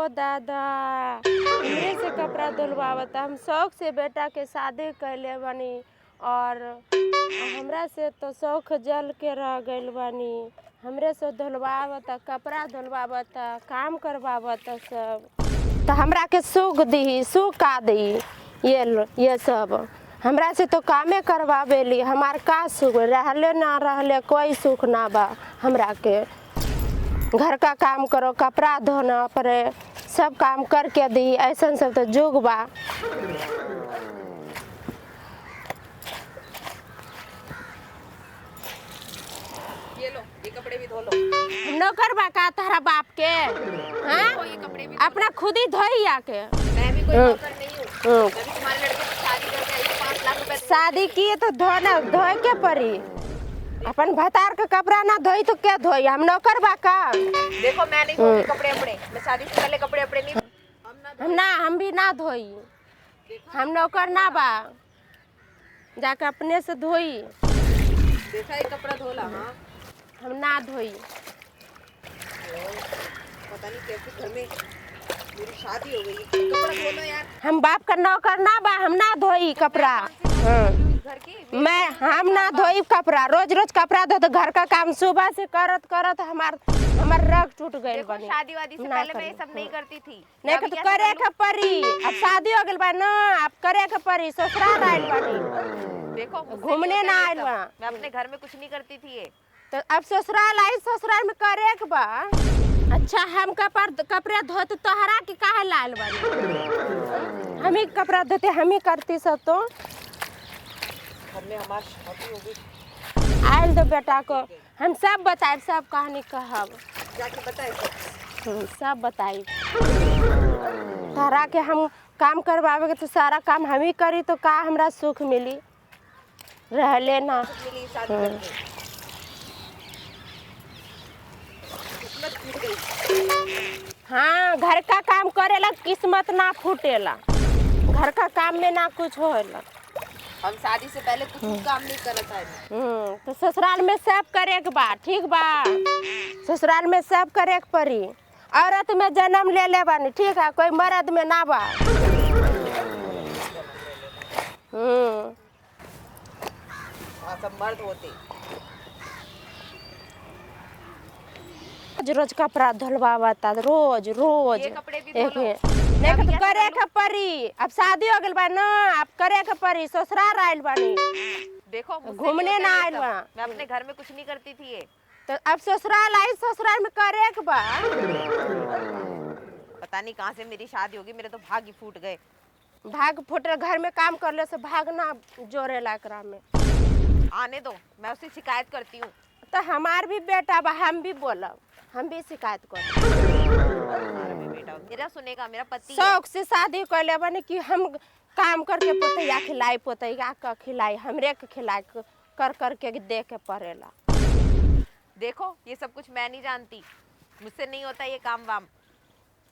ओ दादा हमरे से कपड़ा धुलवावता। हम शौक से बेटा के शादी कैले बानी और हमरा से तो शौक जल के रह गइल बानी। हमरे से धुलवावता, कपड़ा धुलवावता, काम करवावता सब। तो हमरा के सुख दी, सुख का दी ये सब हमरा से तो कामे करवावेली। हमार का सुख रहले ना रहले कोई सुख ना बा। हमरा के घर का काम करो, कपड़ा धोना पड़े, सब काम करके दी। ऐसा सब तो जुग बा। ये लो, ये कपड़े भी धो लो। नौकर बा का तारा बाप के? हाँ? ये कपड़े भी अपना खुद ही धोई आके। मैं भी कोई नौकर नहीं हूँ। मैं भी तुम्हारे लड़के की शादी करके आई हूँ, 5 लाख रुपए शादी किए तो धोना धोए के पड़ी। अपन भतार के कपड़ा ना धोई तो क्या धोई? हम नौकर बा का? देखो मैं नहीं धोती कपड़े अपने। मैं शादी से पहले कपड़े अपने नहीं हम भी ना धोई। हम नौकर ना बा, जाके अपने से धोई। देखा ये कपड़ा धोला। हाँ हम ना धोई। पता नहीं कैसे घर में मेरी शादी हो गई। कपड़ा धो लो यार। हम बाप का नौकर ना बा, हम ना धोई कपड़ा। घर की हम ना धोई कपड़ा। रोज रोज कपड़ा धो तो घर का काम सुबह से करत करत हमार रग टूट गइल देखो बनी। शादी वादी से पहले मैं ये सब नहीं करती थी। नहीं तो करे के परी। अब शादी हो गइल बा ना, अब करे के परी। ससुराल आइल बानी, देखो घूमने ना आइल बा। मैं अपने घर में कुछ नहीं करती थी ये। तो अब ससुराल आई, ससुराल में करे के बा। अच्छा हम कपड़े धोते तोहरा के काहे लाल बानी? हम ही कपड़ा धोते, हम ही करती सब। तो घर में हमारी शादी हो गई। आइल तो बेटा को हम सब बताए, सब कहानी कहब। जाके बताए सब बताई। तारा के हम काम करवावे के तो सारा काम हम ही करी तो का हमरा सुख मिली? रहले ना। मिली शादी करके। किस्मत फूट गई। हाँ घर का काम करेला किस्मत ना फूटेला। घर का काम में ना कुछ होएला। हम शादी से पहले कुछ काम नहीं करत है। तो ससुराल में सब करे के बा, ठीक बा। ससुराल में सब करे के पड़ी। औरत में जन्म ले ले बानी, ठीक है, कोई मर्द में ना बा। सब मर्द होते। रोज रोज कपड़ा धुलवावता, रोज रोज। ये कपड़े भी एक धो लो। नहीं तो करे के पड़ी। अब शादी हो गइल बा ना, अब करे के पड़ी। ससुराल आइल बानी, देखो घूमने ना आइल बा। मैं अपने घर में कुछ नहीं करती थी ये। तो अब ससुराल आई, ससुराल में करे के बा। पता नहीं कहाँ से मेरी शादी होगी, मेरे तो भाग ही फूट गए। भाग फुटे, घर में काम करले से भागना जोरेला एकरा में। आने दो, मैं उससे शिकायत करती हूँ। तो हमार भी बेटा बा, हम भी बोलब, हम भी शिकायत कर। बेटा मेरा सुनेगा, मेरा पति है। शौक से शादी कैले बने कि हम काम करके पोतैया खिलाई, पोतैया का खिलाई, हमरे के खिलाई, कर करके दे के पड़ेला। देखो ये सब कुछ मैं नहीं जानती, मुझसे नहीं होता ये काम वाम।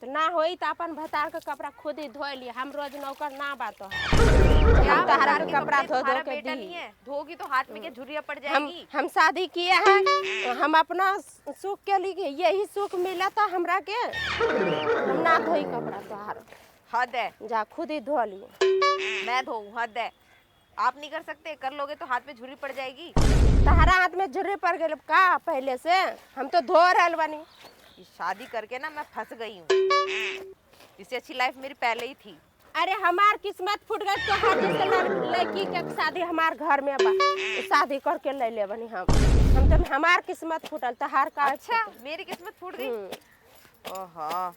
तो ना होई तो अपन भतार का कपड़ा खुद ही धोए लिए। हम रोज नौकर ना बात हो। क्या हम तहरा बाजार के के कपड़ा कपड़े धो तुम्हारा धो के बेटा दी। नहीं है, धोगी तो हाथ में क्या झुर्रियाँ पड़ जाएगी। हम शादी किए हैं तो हम अपना सुख के लिए यही सुख मिला था हमरा के। हम ना धोई कपड़ा तोहार। हद है। जा खुद ही धो लिए। मैं धोऊं, हद है। आप नहीं कर सकते, कर लोगे तो हाथ में झुर्री पड़ जाएगी। तहरा हाथ में झुर्री पड़ गई का पहले से? हम तो धो रहल बानी। ये शादी करके ना मैं फंस गई हूँ। इससे अच्छी लाइफ मेरी पहले ही थी। अरे हमार किस्मत फूट गई तो हर जैसे लड़की के शादी हमार घर में बा, शादी करके ले ले बनी हम तो हमार किस्मत फूटल तहार का। अच्छा मेरी किस्मत फूट गई। ओहो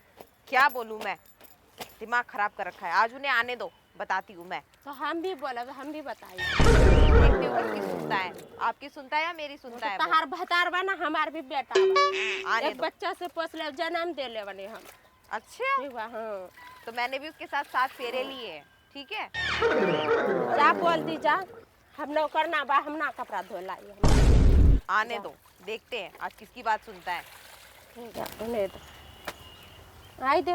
क्या बोलूं मैं, दिमाग खराब कर रखा है। आज उन्हें आने दो, बताती हूँ मैं। तो हम भी बोलब, हम भी बताइए। देखती हूँ किसकी सुनता है, आपकी सुनता है या मेरी सुनता है। तहार भतार बा ना, हमार भी बेटा बा। आने एक दो। बच्चा से पोस ले, जन्म दे ले बने हम। अच्छा ठीक बा। हाँ तो मैंने भी उसके साथ 7 फेरे लिए हैं, ठीक है। जा बोल दी जा, हम नौकर ना बा, हम ना कपड़ा धो लाई। आने दो, देखते हैं आज किसकी बात सुनता है। उन्हें तो आई दे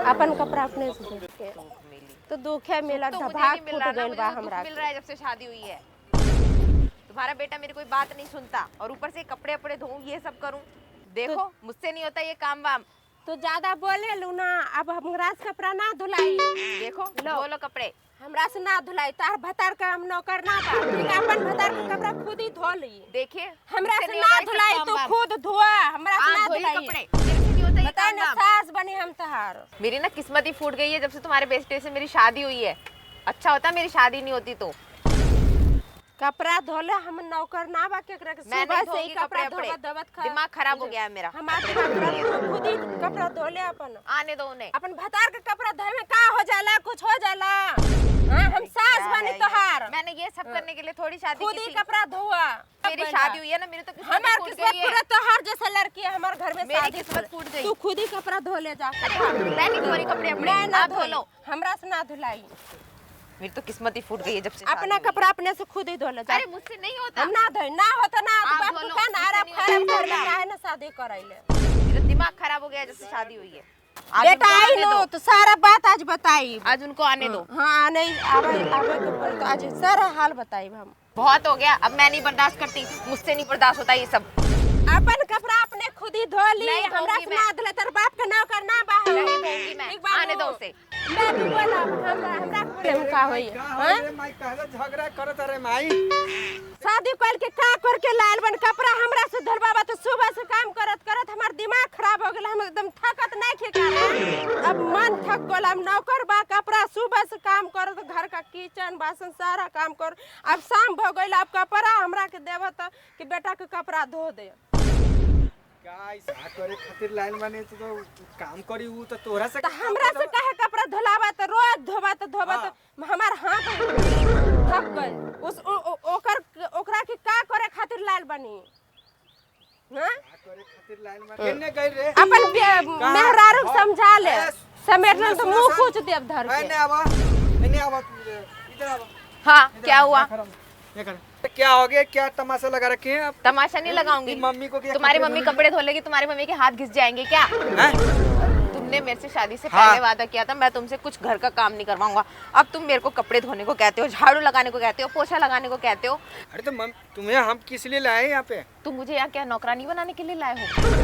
अपन कपड़ा अपने से धो के। तो दुखे मिला, तो मुझे भाग नहीं मिल फूट रहा ना, गइल मुझे बा तो दुख हमरा मिल के। रहा है जब से शादी हुई है। तुम्हारा बेटा मेरी कोई बात नहीं सुनता और ऊपर से कपड़े अपड़े धोऊं, ये सब करूं। देखो मुझसे नहीं होता ये काम वाम। तो ज्यादा बोले लू ना, अब हमरा से कपड़ा ना धुलाई। देखो लो। धो लो कपड़े। हमरा से ना धुलाई, तार भतार का हम नौकर ना बा, ठीक है? अपन भतार का कपड़ा खुद ही धो ली। देखिए हमरा मुझसे से नहीं ना होगा ये सब धुलाई, काम तू वाम। खुद धोआ, हमरा से ना धोइए धुलाई। कपड़े, मेरे से नहीं होता ये बता काम ना, वाम। सास बनी हम तहार। मेरी ना किस्मत ही फूट गई है जब से तुम्हारे बेटे से मेरी शादी हुई है। अच्छा होता मेरी शादी नहीं होती तो। कपड़ा धोले हम नौकर ना बा केकरा के, मैं सुबह नहीं से ही धोऊंगी कपड़ा कपड़े धोबत धोबत खा। दिमाग खराब हो गया है मेरा। हमारे कपड़ा खुद ही कपड़ा धोले अपन। आने दो उन्हें। अपन भतार के कपड़ा धोए में का हो जाला, कुछ हो जाला? हां हम सास क्या बनी है ये? तहार, मैंने ये सब करने के लिए थोड़ी शादी खुद की ही थी। कपड़ा धोआ। मेरी शादी हुई है ना, मेरी तो किस्मत हमार फूट किस्मत गई है। पूरा तहार जैसा लड़की है हमारे घर में मेरी शादी किस्मत कर। फूट गई। तू खुद ही कपड़ा धो ले जा। मैं नहीं धो रही कपड़े अपने, मैं ना आप धो लो। हमरा से ना धुलाई। मेरी तो किस्मत ही फूट गई है जब से अपना शादी हुई है। कपड़ा अपने से खुद ही धो ले जा। अरे मुझसे नहीं होता। हम ना धोई, ना होता ना तो आप बाप धो को लो, कहना मुझसे अरे नहीं खराब होता। कर में काहे ना शादी करैले। मेरा दिमाग खराब हो गया है जब से शादी हुई है। आज बेटा उनको आई आने नो दो। तो सारा बात आज बताई। आज उनको आने दो। हाँ नहीं आवे आवे के पड़े तो आज सारा हाल बताई हम। बहुत हो गया, अब मैं नहीं बर्दाश्त करती, मुझसे नहीं बर्दाश्त होता ये सब। अपन कपड़ा अपने खुद ही धो ली, नहीं हमरा धोऊंगी से मैं। ना धुले, तेरे बाप का नौकर ना बा। नहीं धोऊंगी मैं, एक बार आने दो वो- उसे। मैं भी बोला हमरा प्रेम का होई। हां माई काहे झगड़ा करत रे माई? शादी कल के का कर के लाल बन कपड़ा हमरा से धरबाबा तो सुबह से काम करत करत हमार दिमाग खराब हो गेल, हम एकदम थकत नहीं खे का। अब मन थक गेल, हम नौकर बा, कपड़ा सुबह से काम करत, घर का किचन बासन सारा काम कर। अब शाम हो गइल, अब कपड़ा हमरा के देवत कि बेटा के कपड़ा धो दे। का ऐसा करे खातिर लाइन बने तो काम करी उ तो तोरा से तो हमरा से काहे कपड़ा धुलावा तो रोज धोबा तो हमार हाथ थक गइल। उस ओकरा के का करे खातिर लाल बनी? हां का करे खातिर लाइन बने केने गई रे? अपन मेहरारू समझा ले, समेटन तो मुंह कुछ देव धर के। एने आवा इधर आवा। हाँ क्या हुआ? ये कर क्या हो गया? क्या तमाशा लगा रखे हैं आप? तमाशा नहीं लगाऊंगी। मम्मी को क्या तुम्हारी कपड़े मम्मी धोने- कपड़े धो लेगी, तुम्हारी मम्मी के हाथ घिस जाएंगे क्या? हैं? तुमने मेरे से शादी से हाँ। पहले वादा किया था मैं तुमसे कुछ घर का काम नहीं करवाऊंगा। अब तुम मेरे को कपड़े धोने को कहते हो, झाड़ू लगाने को कहते हो, पोछा लगाने को कहते हो। अरे तो तुम्हें हम किस लिए लाए यहाँ पे? तुम मुझे यहाँ क्या नौकरानी बनाने के लिए लाए हो?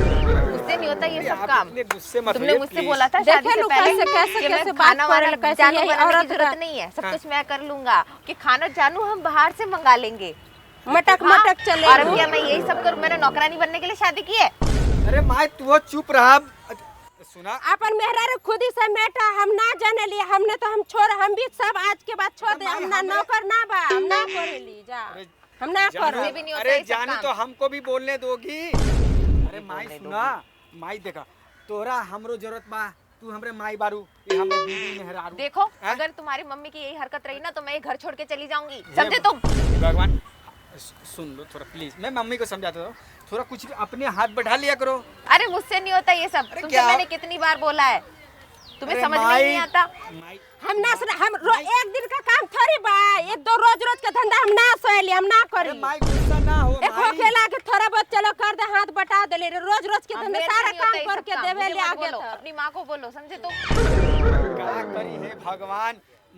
मुझसे नहीं होता ये सब आप काम। इतने गुस्से मत तुमने होइए, मुझसे प्लीज। बोला था देखे शादी से लो पहले कैसे कि मैं कैसे खाना बात वाना करेला, कैसे जानू यही बनाने की औरत जरूरत का- नहीं है, सब हाँ। कुछ मैं कर लूंगा। कि खाना जानू हम बाहर से मंगा लेंगे। मटक हाँ? मटक चले। और अब क्या मैं यही सब करूँ? मैंने नौकरानी बनने के लिए शादी की है? अरे माई तू चुप रहा। सुना अपन मेहरारू खुद ही समेटा, हम ना जाने लिए, हमने तो हम छोड़, हम भी सब आज के बाद छोड़ दे। हम ना नौकर ना बा, हम ना करेली जा, हम ना जानू, करो। भी नहीं होता अरे ये सब जानू काम। तो हमको भी बोलने दोगी? अरे माई बोलने सुना, माई देखा तोरा हमरो जरूरत बा, तू हमरे माई बारू, ये हमरे बीबी मेहरारू। देखो हैं? अगर तुम्हारी मम्मी की यही हरकत रही ना तो मैं ये घर छोड़ के चली जाऊंगी, ये समझे तुम? भगवान सुन लो थोड़ा प्लीज, मैं मम्मी को समझाता हूँ, थोड़ा कुछ भी अपने हाथ बढ़ा लिया करो। अरे मुझसे नहीं होता ये सब। अरे तुमसे क्या? मैंने कितनी बार बोला है, तुम्हें अरे समझ में माई- नहीं आता। माई हम ना सुना, एक दिन का काम थोड़ी बा, ये दो रोज रोज का धंधा हम ना सोएली, हम ना अरे करी। माई गुस्सा ना हो एक माई। होखेला के थोड़ा बहुत चलो कर दे, हाथ बटा दे ले, रोज रोज के हाँ, धंधा मेरे से सारा नहीं होता काम ये सब करके काम। देवे मुझे ले मत आगे बोलो, तक। अपनी माँ को बोलो, समझे तुम? क्या करी है भगवान,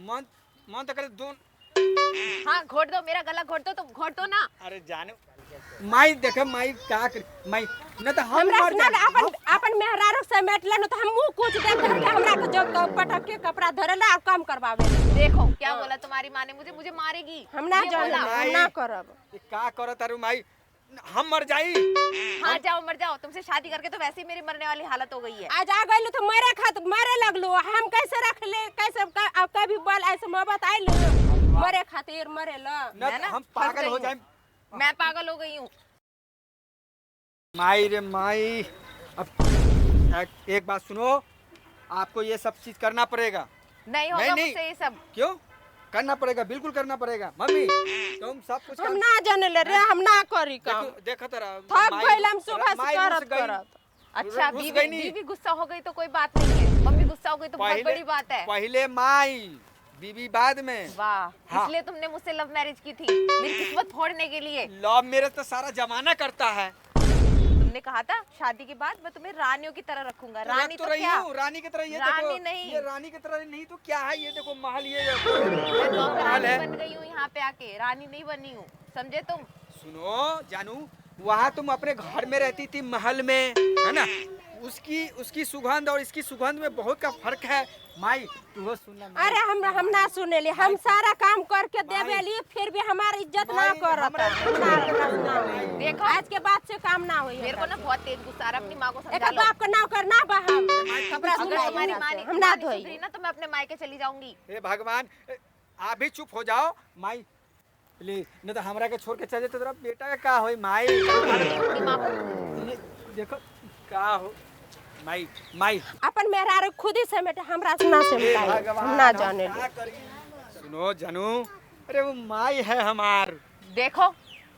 मन मन तो करे दो। हाँ घोट दो, मेरा गला घोट दो, तुम घोट दो ना। अरे जानो माई देखे माई क्या कर माई न तो हम हमरा मर से ना जाए। अपन अपन मेहरारू समेट ले, न तो हम मुंह कुछ दे धर के हमरा के जो पटक के कपड़ा धरेला और काम करवावे। देखो क्या बोला तुम्हारी माँ ने, मुझे मारेगी। हम ना ये जाने, बोला। हम ना करब। ये का करत तारू माई, हम मर जाई। हाँ जाओ मर जाओ, तुमसे शादी करके तो वैसे ही मेरी मरने वाली हालत हो गई है। आज आ गइल तो मरे खात मरे लगलो, हम कैसे रख ले, कैसे अब कभी बोल ऐसे मोहब्बत आइल मरे खातिर मरे ल। न मैं ना हम फंस पागल गई हो हूँ। जाए। मैं पागल हो गई हूँ। माई रे माई, अब एक बात सुनो, आपको ये सब चीज करना पड़ेगा। नहीं होगा नहीं। मुझसे ये सब। क्यों करना पड़ेगा? बिल्कुल करना पड़ेगा मम्मी, तुम सब कुछ हम ना जाने ले रे, हम ना करी काम। देखो तेरा थक गइल हम सुबह से करत करत। अच्छा रुस बीवी गई नहीं। बीवी गुस्सा हो गई तो कोई बात नहीं है, मम्मी गुस्सा हो गई तो बहुत बड़ी बात है। पहले माई बीबी बाद में। वाह हाँ। इसलिए तुमने मुझसे लव मैरिज की थी, मेरी किस्मत फोड़ने के लिए। लव मेरे तो सारा जमाना करता है। तुमने कहा था शादी के बाद मैं तुम्हें रानियों की तरह रखूंगा। रानी रख तो रही क्या, हूँ रानी की तरह। ये रानी देखो, नहीं। ये रानी की तरह नहीं तो क्या है? ये देखो महल, ये मैं महल नौकरानी है। बन गई हूँ यहाँ पे आके, रानी नहीं बनी हूँ, समझे तुम? सुनो जानू, वहाँ तुम अपने घर में रहती थी महल में, है ना? उसकी उसकी सुगंध और इसकी सुगंध में बहुत का फर्क है। माई तू वो सुनना माई। अरे हम ना सुने ली, हम सारा काम करके देवे लिए फिर भी हमारी इज्जत ना माई, करता। देखो आज के बाद से काम ना हुई। मेरे को ना बहुत तेज गुस्सा आ रहा है, अपनी माँ को एक समझा लो। बाप का नाव करना बा हम कपड़ा अगर धुलाई तुम्हारी माँ हम ना धोई। सुधरी ना तो मैं अपने मायके चली जाऊंगी। हे भगवान, आप भी चुप हो जाओ माई प्लीज, नहीं तो हमरा के छोड़ के चले तो तेरा बेटा का का होई माई। अपनी माँ को ये देखो का हो माई। माई अपन मेहरारू खुद ही समेटे, हमरा से ना हे समेटाई, भगवान, हम ना हम जाने क्या करी? सुनो जानू, अरे वो माई है हमार। देखो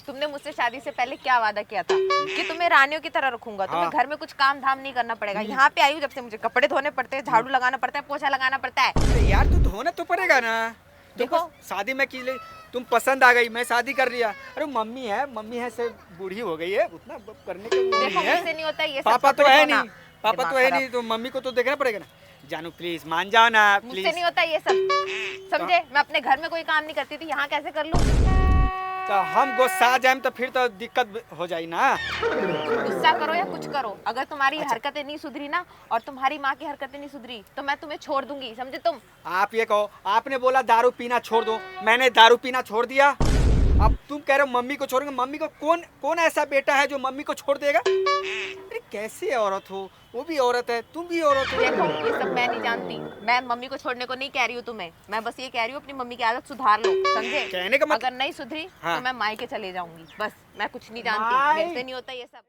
तुमने मुझसे शादी से पहले क्या वादा किया था कि तुम्हें रानियों की तरह रखूंगा, तुम्हें हाँ। घर में कुछ काम धाम नहीं करना पड़ेगा। यहाँ पे आई हूँ जब से मुझे कपड़े धोने पड़ते हैं, झाड़ू लगाना पड़ता है, पोछा लगाना पड़ता है। अरे यार तू धोना तो पड़ेगा ना। देखो। शादी में की ले, तुम पसंद आ गई, मैं शादी कर लिया। अरे मम्मी है से बूढ़ी हो गई है, उतना करने के लिए देखो नहीं है। मुझसे नहीं होता ये सब पापा तो कपड़े है धोना। नहीं, पापा दिमाग तो है खराब। नहीं, तो मम्मी को तो देखना पड़ेगा ना। जानू प्लीज मान जाओ ना मुझसे प्लीज। नहीं होता ये सब, समझे? मैं अपने घर में कोई काम नहीं करती थी, यहाँ कैसे कर लूँ? तो हम गुस्सा आ जाए तो फिर तो दिक्कत हो जाए ना। गुस्सा करो या कुछ करो, अगर तुम्हारी हरकतें नहीं सुधरी ना और तुम्हारी माँ की हरकतें नहीं सुधरी तो मैं तुम्हें छोड़ दूंगी, समझे तुम? आप ये कहो, आपने बोला दारू पीना छोड़ दो, मैंने दारू पीना छोड़ दिया। अब तुम कह रहे हो मम्मी को छोड़ेंगे। मम्मी को कौन ऐसा बेटा है जो मम्मी को छोड़ देगा? अरे कैसे औरत हो, वो भी औरत है, तुम भी औरत हो। देखो ये सब मैं नहीं जानती, मैं मम्मी को छोड़ने को नहीं कह रही हूँ तुम्हें, मैं बस ये कह रही हूँ अपनी मम्मी की आदत सुधार लो, समझे? कहने का मतलब अगर नहीं सुधरी हाँ। तो मैं मायके चले जाऊंगी, बस। मैं कुछ नहीं जानती, माई। मेरे से नहीं होता ये सब।